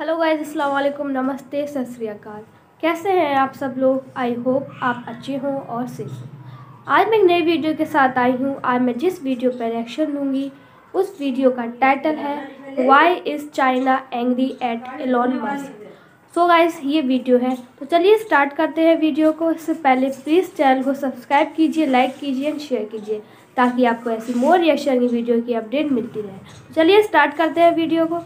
Hello guys, अस्सलाम वालेकुम, नमस्ते, सत श्री अकाल। कैसे हैं आप सब लोग? आई होप आप अच्छे हों और सेफ हों। आज मैं एक नई वीडियो के साथ आई हूँ। आज मैं जिस वीडियो पर रिएक्शन दूंगी उस वीडियो का टाइटल है why is China angry at Elon Musk. So guys, ये वीडियो है, तो चलिए स्टार्ट करते हैं वीडियो को। इससे पहले प्लीज़ चैनल को सब्सक्राइब कीजिए, लाइक कीजिए एंड शेयर कीजिए ताकि आपको ऐसी मोर रिएक्शन की वीडियो की अपडेट मिलती रहे। तो चलिए स्टार्ट करते हैं वीडियो को।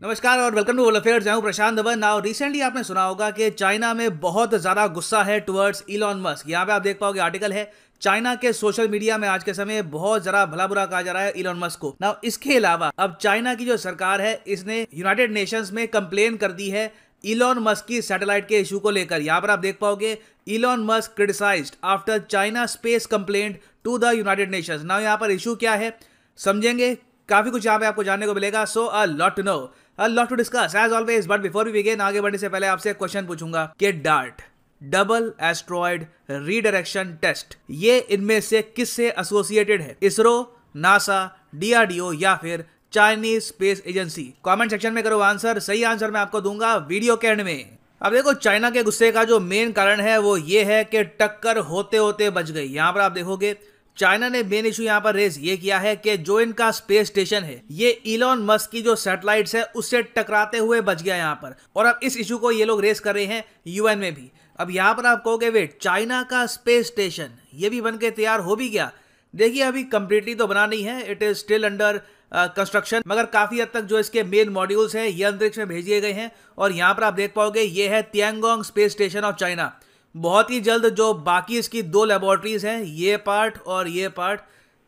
नमस्कार और वेलकम टू वर्ल्ड अफेयर्स। मैं हूं प्रशांत धवन। नाउ रिसेंटली आपने सुना होगा कि चाइना में बहुत ज़्यादा गुस्सा है टुवर्ड्स इलॉन मस्क। यहाँ पे आप देख पाओगे आर्टिकल है, चाइना के सोशल मीडिया में आज के समय बहुत ज़रा भला बुरा कहा जा रहा है इलॉन मस्क को। नाउ इसके अलावा अब चाइना की जो सरकार है इसने यूनाइटेड नेशंस में कंप्लेन कर दी है इलॉन मस्क की सैटेलाइट के इशू को लेकर। यहाँ पर आप देख पाओगे Elon Musk criticised after China space complaint to the United Nations. Now यहाँ पर इशू क्या है समझेंगे, काफी कुछ यहाँ पे आपको जानने को मिलेगा। So a lot to know, a lot to discuss as always. But before we begin, आगे बढ़ने से पहले आपसे एक क्वेश्चन पूछूंगा कि DART double asteroid redirection test ये इनमें से किससे एसोसिएटेड है? इसरो, नासा, डीआरडीओ या फिर Chinese space agency? Comment section में करो आंसर। सही आंसर मैं आपको दूंगा वीडियो के एंड में। अब देखो, चाइना के गुस्से का जो मेन कारण है वो ये है कि टक्कर होते होते बच गई। यहां पर आप देखोगे चाइना ने मेन इशू यहां पर रेज ये किया है कि जो इनका स्पेस स्टेशन है ये इलॉन मस्क की जो सैटेलाइट्स है उससे टकराते हुए बच गया यहां पर। और अब इस इशू को ये लोग रेज कर रहे हैं यूएन में भी। अब यहां पर आप कहोगे वेट, चाइना का स्पेस स्टेशन ये भी बन के तैयार हो भी गया? देखिए, अभी कंप्लीटली तो बना नहीं है, it is still under construction, मगर काफी हद तक जो इसके मेन मॉड्यूल्स हैं ये अंतरिक्ष में भेज दिए गए हैं। और यहाँ पर आप देख पाओगे ये है Tiangong space station of China. बहुत ही जल्द जो बाकी इसकी दो लेबोरेटरीज हैं, ये पार्ट और ये पार्ट,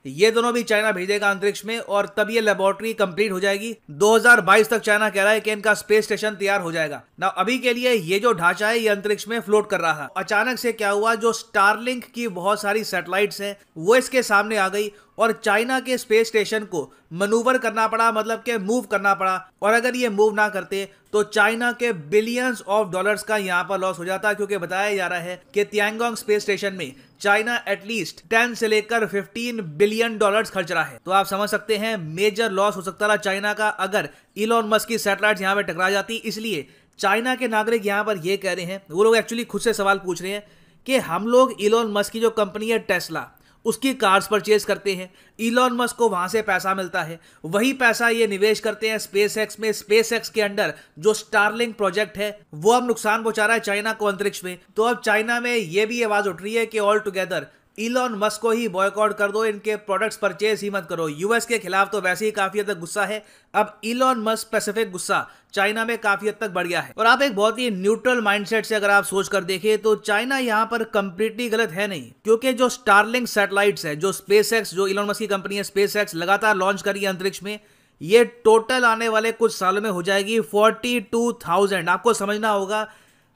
ये दोनों भी चाइना भेजेगा अंतरिक्ष में और तब ये लेबोरेटरी कंप्लीट हो जाएगी। 2022 तक चाइना कह रहा है कि इनका स्पेस स्टेशन तैयार हो जाएगा। ना अभी के लिए ये जो ढांचा है ये अंतरिक्ष में फ्लोट कर रहा है। अचानक से क्या हुआ, जो स्टारलिंक की बहुत सारी सैटेलाइट्स हैं वो इसके सामने आ गई और चाइना के स्पेस स्टेशन को मनूवर करना पड़ा, मतलब के मूव करना पड़ा। और अगर ये मूव ना करते तो चाइना के बिलियंस ऑफ डॉलर्स का यहां पर लॉस हो जाता, क्योंकि बताया जा रहा है कि तियांगोंग स्पेस स्टेशन में चाइना एटलीस्ट 10 से लेकर 15 बिलियन डॉलर्स खर्च रहा है। तो आप समझ सकते हैं मेजर लॉस हो सकता था चाइना का अगर इलॉन मस्क की सैटेलाइट्स यहां पर टकरा जाती। इसलिए चाइना के नागरिक यहां पर यह कह रहे हैं, वो लोग एक्चुअली खुद से सवाल पूछ रहे हैं कि हम लोग इलॉन मस्क की जो कंपनी है टेस्ला उसकी कार्स परचेज करते हैं, इलॉन मस्क को वहां से पैसा मिलता है, वही पैसा ये निवेश करते हैं स्पेस एक्स में। स्पेस एक्स के अंडर जो स्टारलिंक प्रोजेक्ट है वो अब नुकसान पहुंचा रहा है चाइना को अंतरिक्ष में। तो अब चाइना में ये भी आवाज उठ रही है कि ऑल टुगेदर इलॉन मस्क को ही बॉयकॉट कर दो, इनके प्रोडक्ट्स परचेज ही मत करो। यूएस के खिलाफ तो वैसे ही काफी हद तक गुस्सा है, अब इलॉन मस्क स्पेसिफिक गुस्सा चाइना में काफी हद तक बढ़ गया है। और आप एक बहुत ही न्यूट्रल माइंडसेट से अगर आप सोच कर देखें तो चाइना यहां पर कंप्लीटली गलत है नहीं, क्योंकि जो स्टारलिंक सैटेलाइट्स है, जो स्पेसएक्स, जो इलॉन मस्क की कंपनी है स्पेसएक्स लगातार लॉन्च करी है अंतरिक्ष में, ये टोटल आने वाले कुछ सालों में हो जाएगी 42,000। आपको समझना होगा,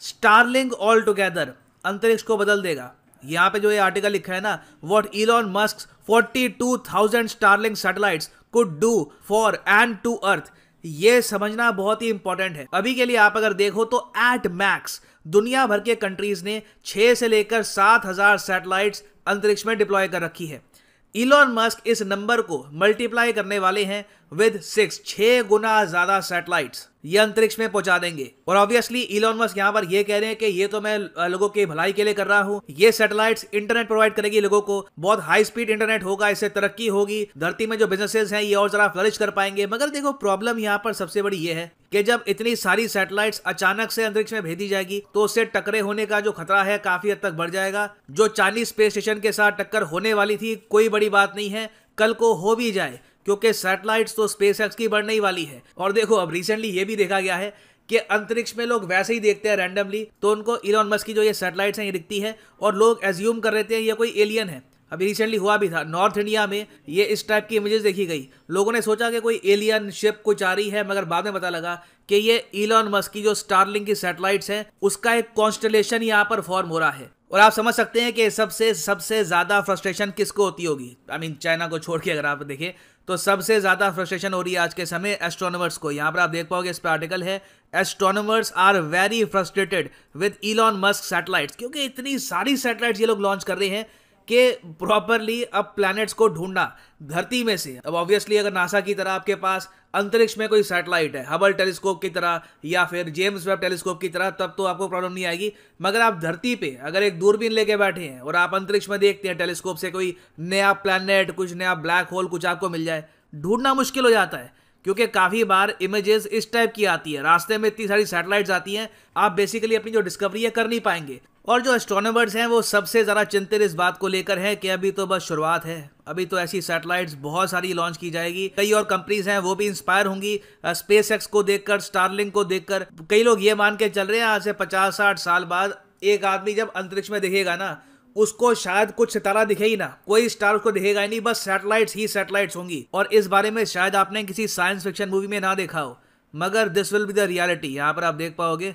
स्टारलिंक ऑल टुगेदर अंतरिक्ष को बदल देगा। यहाँ पे जो ये आर्टिकल लिखा है ना, what Elon Musk 42,000 Starlink satellites could do for end to Earth, ये समझना बहुत ही इंपॉर्टेंट है। अभी के लिए आप अगर देखो तो एट मैक्स दुनिया भर के कंट्रीज ने 6 से लेकर 7,000 सैटेलाइट्स अंतरिक्ष में डिप्लॉय कर रखी है। इलॉन मस्क इस नंबर को मल्टीप्लाई करने वाले हैं विद 6 गुना ज्यादा सैटेलाइट्स ये अंतरिक्ष में पहुंचा देंगे। और ऑब्वियसली इलॉन मस्क यहां पर ये कह रहे हैं कि ये तो मैं लोगों की भलाई के लिए कर रहा हूं, ये सैटेलाइट्स इंटरनेट प्रोवाइड करेगी लोगों को, बहुत हाई स्पीड इंटरनेट होगा, इससे तरक्की होगी, धरती में जो बिजनेसेस हैं ये और जरा फ्लरिश कर पाएंगे। मगर देखो, प्रॉब्लम यहां पर सबसे बड़ी ये है कि जब इतनी सारी सैटेलाइट्स अचानक से अंतरिक्ष में भेजी जाएगी तो उससे टकरे होने का जो खतरा है काफी हद तक बढ़ जाएगा। जो चाइनीज स्पेस स्टेशन के साथ टक्कर होने वाली थी कोई बड़ी बात नहीं है, कल को हो भी जाए, क्योंकि सैटेलाइट्स तो स्पेसएक्स की बढ़ने ही वाली है। और देखो, अब रिसेंटली ये भी देखा गया है कि अंतरिक्ष में लोग वैसे ही देखते हैं रैंडमली, तो उनको इलॉन मस्क की जो ये सैटेलाइट्स हैं ये दिखती है और लोग एज्यूम कर रहे थे ये कोई एलियन है। अभी रिसेंटली हुआ भी था, नॉर्थ इंडिया में ये इस टाइप की इमेजेस देखी गई, लोगों ने सोचा कि कोई एलियन शिप कुछ आ रही है, मगर बाद में पता लगा कि ये इलॉन मस्क की जो स्टारलिंक की सैटेलाइट्स हैं उसका एक कॉन्स्टलेशन यहाँ पर फॉर्म हो रहा है। और आप समझ सकते हैं कि सबसे ज्यादा फ्रस्ट्रेशन किसको होती होगी। आई मीन चाइना को छोड़ के अगर आप देखें तो सबसे ज्यादा फ्रस्ट्रेशन हो रही है आज के समय एस्ट्रोनॉमर्स को। यहाँ पर आप देख पाओगे, इस पर आर्टिकल है, astronomers are very frustrated with Elon Musk satellites, क्योंकि इतनी सारी सैटेलाइट्स ये लोग लॉन्च कर रहे हैं कि प्रॉपरली अब प्लैनेट्स को ढूंढना धरती में से। अब ऑब्वियसली अगर नासा की तरह आपके पास अंतरिक्ष में कोई सैटेलाइट है, हबल टेलीस्कोप की तरह या फिर जेम्स वेब टेलीस्कोप की तरह, तब तो आपको प्रॉब्लम नहीं आएगी। मगर आप धरती पे अगर एक दूरबीन लेके बैठे हैं और आप अंतरिक्ष में देखते हैं टेलीस्कोप से कोई नया प्लैनेट, कुछ नया ब्लैक होल कुछ आपको मिल जाए, ढूंढना मुश्किल हो जाता है, क्योंकि काफ़ी बार इमेजेस इस टाइप की आती है, रास्ते में इतनी सारी सैटेलाइट्स आती हैं, आप बेसिकली अपनी जो डिस्कवरी है कर नहीं पाएंगे। और जो एस्ट्रोनॉमर्स हैं वो सबसे ज़्यादा चिंतित इस बात को लेकर हैं कि अभी तो बस शुरुआत है, अभी तो ऐसी सैटेलाइट्स बहुत सारी लॉन्च की जाएगी। कई और कंपनीज हैं वो भी इंस्पायर होंगी स्पेस एक्स को देखकर, स्टारलिंक को देखकर। कई लोग ये मान के चल रहे हैं आज से 50-60 साल बाद एक आदमी जब अंतरिक्ष में दिखेगा ना, उसको शायद कुछ सितारा दिखे ही ना, कोई स्टार उसको दिखेगा ही नहीं, बस सैटेलाइट्स ही सैटेलाइट्स होंगी। और इस बारे में शायद आपने किसी साइंस फिक्शन मूवी में ना देखा हो, मगर this will be the reality. यहाँ पर आप देख पाओगे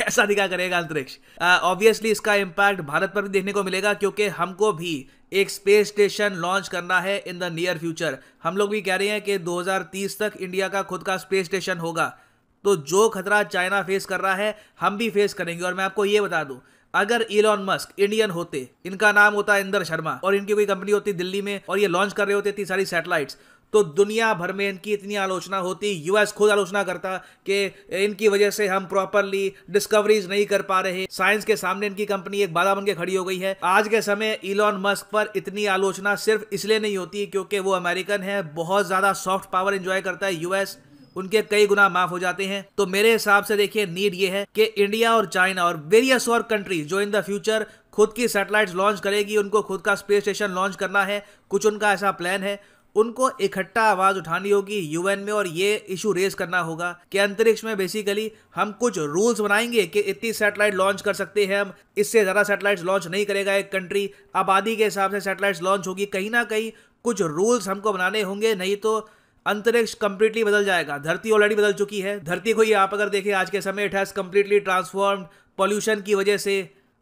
ऐसा दिखा करेगा अंतरिक्ष। ऑब्वियसली इसका इम्पैक्ट भारत पर भी देखने को मिलेगा, क्योंकि हमको भी एक स्पेस स्टेशन लॉन्च करना है इन द नियर फ्यूचर। हम लोग भी कह रहे हैं कि 2030 तक इंडिया का खुद का स्पेस स्टेशन होगा। तो जो खतरा चाइना फेस कर रहा है हम भी फेस करेंगे। और मैं आपको ये बता दूं, अगर इलॉन मस्क इंडियन होते, इनका नाम होता इंदर शर्मा और इनकी कोई कंपनी होती दिल्ली में और ये लॉन्च कर रहे होते इतनी सारी सैटेलाइट्स, तो दुनिया भर में इनकी इतनी आलोचना होती, यूएस खुद आलोचना करता कि इनकी वजह से हम प्रॉपरली डिस्कवरीज नहीं कर पा रहे, साइंस के सामने इनकी कंपनी एक बाधा बन के खड़ी हो गई है। आज के समय इलॉन मस्क पर इतनी आलोचना सिर्फ इसलिए नहीं होती क्योंकि वो अमेरिकन है, बहुत ज्यादा सॉफ्ट पावर एंजॉय करता है यूएस, उनके कई गुना माफ हो जाते हैं। तो मेरे हिसाब से देखिए नीड ये है कि इंडिया और चाइना और वेरियस और कंट्रीज जो इन द फ्यूचर खुद की सैटेलाइट्स लॉन्च करेगी, उनको खुद का स्पेस स्टेशन लॉन्च करना है, कुछ उनका ऐसा प्लान है, उनको इकट्ठा आवाज उठानी होगी यूएन में और ये इशू रेज करना होगा कि अंतरिक्ष में बेसिकली हम कुछ रूल्स बनाएंगे कि इतनी सैटेलाइट लॉन्च कर सकते हैं हम, इससे ज्यादा सैटेलाइट्स लॉन्च नहीं करेगा एक कंट्री। आबादी के हिसाब से सैटेलाइट्स लॉन्च होगी, कहीं ना कहीं कुछ रूल्स हमको बनाने होंगे, नहीं तो अंतरिक्ष कंप्लीटली बदल जाएगा। धरती ऑलरेडी बदल चुकी है। धरती को ही आप अगर देखें आज के समय, it has completely transformed pollution की वजह से,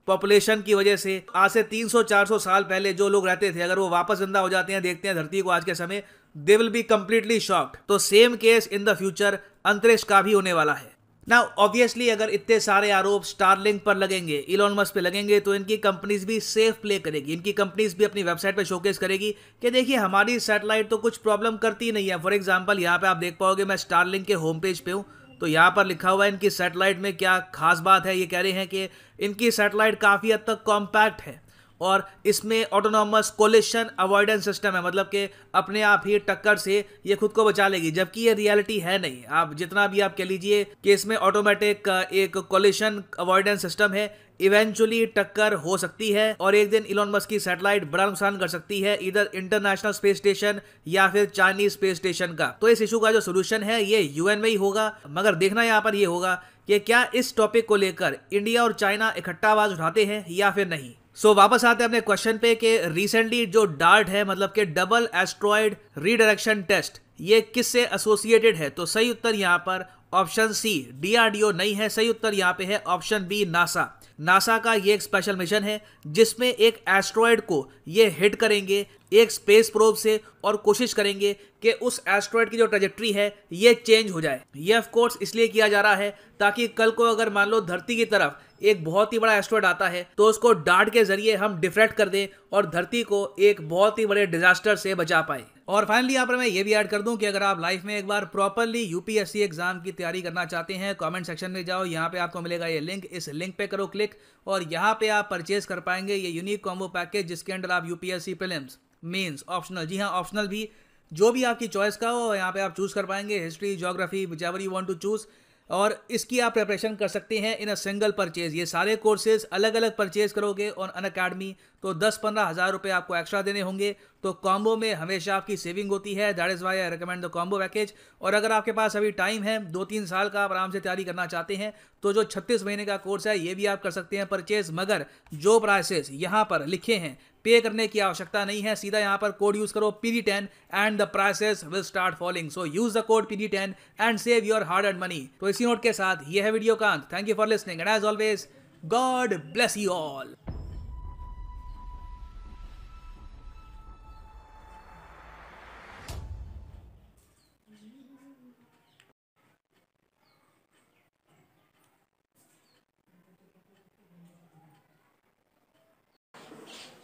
पॉपुलेशन की वजह से। आज से 300-400 साल पहले जो लोग रहते थे, अगर वो वापस जिंदा हो जाते हैं, देखते हैं धरती को आज के समय, they will be completely shocked. तो same case in the future अंतरिक्ष का भी होने वाला है। नाउ ऑब्वियसली अगर इतने सारे आरोप स्टारलिंक पर लगेंगे, इलॉन मस्क पे लगेंगे, तो इनकी कंपनीज भी सेफ प्ले करेगी। इनकी कंपनीज भी अपनी वेबसाइट पे शोकेस करेगी कि देखिए हमारी सैटेलाइट तो कुछ प्रॉब्लम करती नहीं है। फॉर एग्जांपल यहाँ पे आप देख पाओगे, मैं स्टारलिंक के होम पेज पे हूँ, तो यहाँ पर लिखा हुआ है इनकी सैटेलाइट में क्या खास बात है। ये कह रहे हैं कि इनकी सैटेलाइट काफ़ी हद तक कॉम्पैक्ट है और इसमें ऑटोनॉमस कोलिशन अवॉइडेंस सिस्टम है, मतलब कि अपने आप ही टक्कर से ये खुद को बचा लेगी, जबकि ये रियलिटी है नहीं। आप जितना भी आप कह लीजिए कि इसमें ऑटोमेटिक एक कोलिशन अवॉइडेंस सिस्टम है, इवेंचुअली टक्कर हो सकती है और एक दिन इलॉन मस्क की सैटेलाइट बड़ा नुकसान कर सकती है, इधर इंटरनेशनल स्पेस स्टेशन या फिर चाइनीज स्पेस स्टेशन का। तो इस इशू का जो सोल्यूशन है ये यूएन में ही होगा, मगर देखना यहाँ पर ये होगा कि क्या इस टॉपिक को लेकर इंडिया और चाइना इकट्ठा आवाज उठाते हैं या फिर नहीं। सो वापस आते हैं अपने क्वेश्चन पे कि रिसेंटली जो डार्ट है, मतलब कि डबल एस्ट्रॉयड रीडायरेक्शन टेस्ट, ये किससे एसोसिएटेड है। तो सही उत्तर यहाँ पर ऑप्शन सी डीआरडीओ नहीं है, सही उत्तर यहाँ पे है ऑप्शन बी नासा। नासा का ये एक स्पेशल मिशन है जिसमें एक एस्ट्रॉयड को ये हिट करेंगे एक स्पेस प्रोब से और कोशिश करेंगे कि उस एस्ट्रॉयड की जो ट्रेजेक्ट्री है ये चेंज हो जाए। ये ऑफ कोर्स इसलिए किया जा रहा है ताकि कल को अगर मान लो धरती की तरफ एक बहुत ही बड़ा एस्ट्रॉयड आता है तो उसको डार्ट के जरिए हम डिफ्रेक्ट कर दें और धरती को एक बहुत ही बड़े डिजास्टर से बचा पाए। और फाइनली यहाँ पर मैं ये भी ऐड कर दूं कि अगर आप लाइफ में एक बार प्रॉपरली यूपीएससी एग्जाम की तैयारी करना चाहते हैं, कमेंट सेक्शन में जाओ, यहाँ पे आपको मिलेगा ये लिंक, इस लिंक पे करो क्लिक और यहाँ पे आप परचेज कर पाएंगे ये यूनिक कॉम्बो पैकेज जिसके अंदर आप यूपीएससी प्रीलिम्स, मेंस, ऑप्शनल, जी हाँ ऑप्शनल भी, जो भी आपकी चॉइस का हो यहाँ पे आप चूज कर पाएंगे, history, geography, whichever you want to choose, और इसकी आप प्रिपरेशन कर सकते हैं इन अ सिंगल परचेज। ये सारे कोर्सेज अलग अलग परचेज करोगे ऑन अनअकैडमी तो 10-15 हज़ार रुपये आपको एक्स्ट्रा देने होंगे। तो कॉम्बो में हमेशा आपकी सेविंग होती है, that is why I recommend the combo package. और अगर आपके पास अभी टाइम है, 2-3 साल का आप आराम से तैयारी करना चाहते हैं, तो जो 36 महीने का कोर्स है ये भी आप कर सकते हैं परचेज। मगर जो प्राइसेस यहाँ पर लिखे हैं पे करने की आवश्यकता नहीं है, सीधा यहाँ पर कोड यूज करो PD10 and the prices will start falling. So use the code PD10 and save your hard earned money. तो इसी नोट के साथ ये है वीडियो का अंत। Thank you for listening and as always God bless you all.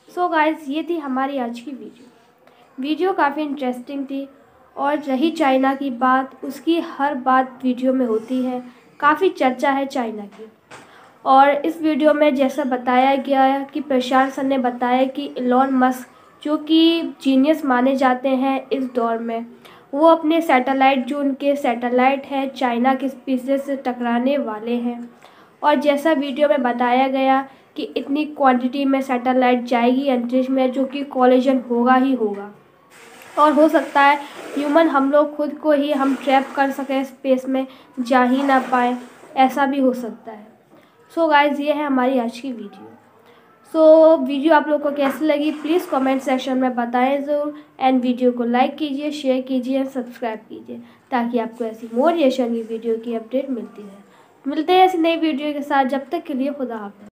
So guys, ये थी हमारी आज की वीडियो काफ़ी इंटरेस्टिंग थी। और रही चाइना की बात, उसकी हर बात वीडियो में होती है, काफ़ी चर्चा है चाइना की। और इस वीडियो में जैसा बताया गया है कि प्रशांत सर ने बताया कि इलॉन मस्क, जो कि जीनियस माने जाते हैं इस दौर में, वो अपने सैटेलाइट, जो उनके सैटेलाइट है, चाइना के स्पेस से टकराने वाले हैं। और जैसा वीडियो में बताया गया कि इतनी क्वांटिटी में सैटेलाइट जाएगी अंतरिक्ष में, जो कि कोलिजन होगा ही होगा। और हो सकता है ह्यूमन, हम लोग खुद को ही हम ट्रैप कर सकें, स्पेस में जा ही ना पाए, ऐसा भी हो सकता है। सो गाइज, ये है हमारी आज की वीडियो। सो वीडियो आप लोग को कैसी लगी प्लीज़ कमेंट सेक्शन में बताएं ज़रूर। एंड वीडियो को लाइक कीजिए, शेयर कीजिए, सब्सक्राइब कीजिए, ताकि आपको ऐसी मोटिवेशन की वीडियो की अपडेट मिलती रहे। मिलते हैं ऐसी नई वीडियो के साथ, जब तक के लिए खुदा हाफ़िज़।